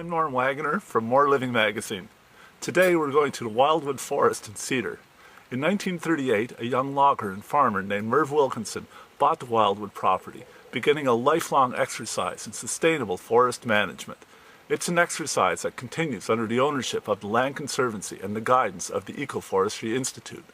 I'm Norm Wagoner from More Living Magazine. Today we're going to the Wildwood Forest in Cedar. In 1938, a young logger and farmer named Merv Wilkinson bought the Wildwood property, beginning a lifelong exercise in sustainable forest management. It's an exercise that continues under the ownership of the Land Conservancy and the guidance of the Ecoforestry Institute.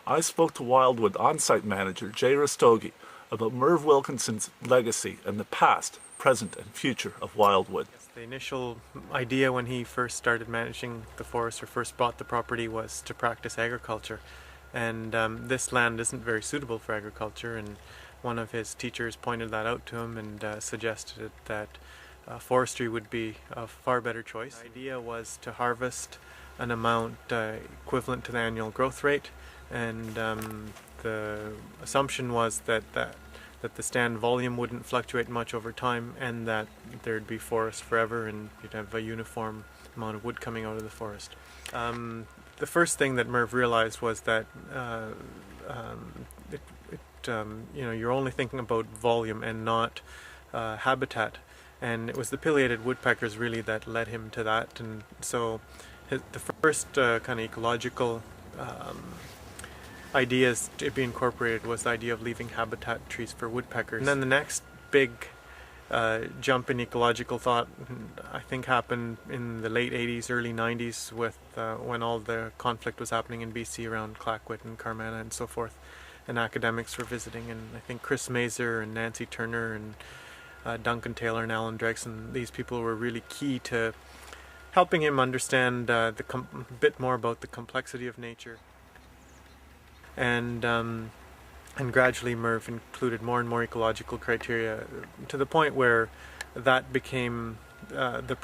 I spoke to Wildwood on-site manager Jay Rastogi about Merv Wilkinson's legacy and the past, present and future of Wildwood. The initial idea when he first started managing the forest or first bought the property was to practice agriculture, and this land isn't very suitable for agriculture, and one of his teachers pointed that out to him and suggested that forestry would be a far better choice. The idea was to harvest an amount equivalent to the annual growth rate, and the assumption was that the stand volume wouldn't fluctuate much over time, and that there'd be forest forever and you'd have a uniform amount of wood coming out of the forest. The first thing that Merv realized was that you're only thinking about volume and not habitat, and it was the pileated woodpeckers really that led him to that. And so the first kind of ecological ideas to be incorporated was the idea of leaving habitat trees for woodpeckers. And then the next big jump in ecological thought, I think, happened in the late 80s, early 90s with when all the conflict was happening in BC around Clackwood and Carmanah and so forth, and academics were visiting, and I think Chris Mazer and Nancy Turner and Duncan Taylor and Alan Gregson, these people were really key to helping him understand a bit more about the complexity of nature. And gradually Merv included more and more ecological criteria to the point where that became the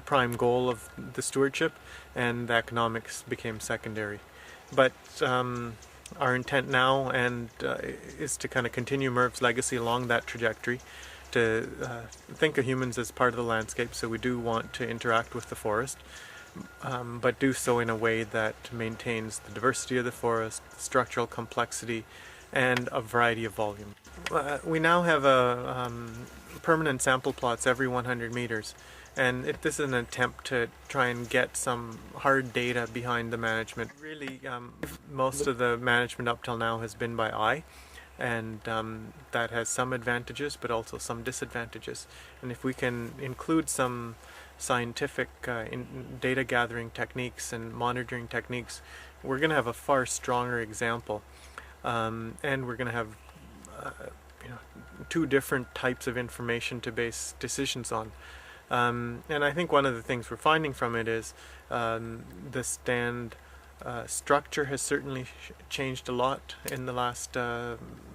prime goal of the stewardship, and the economics became secondary. But our intent now is to kind of continue Merv's legacy along that trajectory, to think of humans as part of the landscape, so we do want to interact with the forest. But do so in a way that maintains the diversity of the forest, the structural complexity, and a variety of volume. We now have permanent sample plots every 100 meters, and this is an attempt to try and get some hard data behind the management. Really, most of the management up till now has been by eye, and that has some advantages but also some disadvantages. And if we can include some scientific data gathering techniques and monitoring techniques, we're going to have a far stronger example, and we're going to have two different types of information to base decisions on. And I think one of the things we're finding from it is the stand structure has certainly changed a lot in the last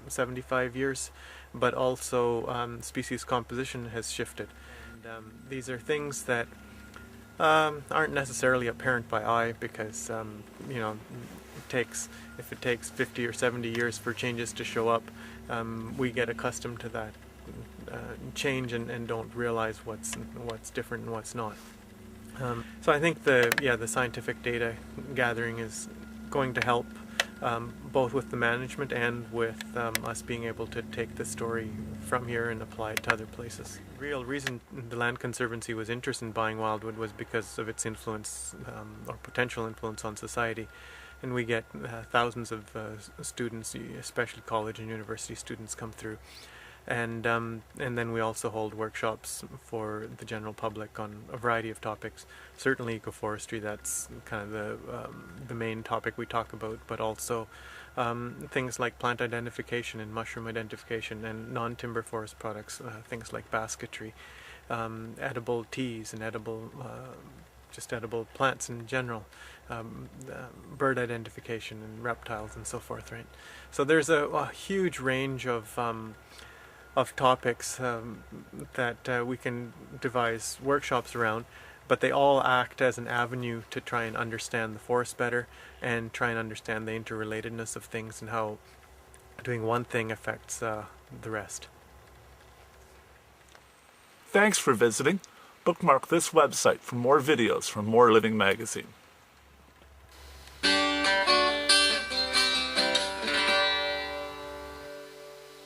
75 years, but also species composition has shifted. These are things that aren't necessarily apparent by eye, because if it takes 50 or 70 years for changes to show up, we get accustomed to that change and don't realize what's different and what's not. So I think the scientific data gathering is going to help both with the management and with us being able to take the story from here and apply it to other places. The real reason the Land Conservancy was interested in buying Wildwood was because of its influence or potential influence on society. And we get thousands of students, especially college and university students, come through. And then we also hold workshops for the general public on a variety of topics. Certainly ecoforestry, that's kind of the main topic we talk about, but also things like plant identification and mushroom identification and non-timber forest products, things like basketry, edible teas and edible plants in general, bird identification and reptiles and so forth, right? So there's a huge range of topics that we can devise workshops around, but they all act as an avenue to try and understand the forest better and try and understand the interrelatedness of things and how doing one thing affects the rest. Thanks for visiting. Bookmark this website for more videos from More Living Magazine.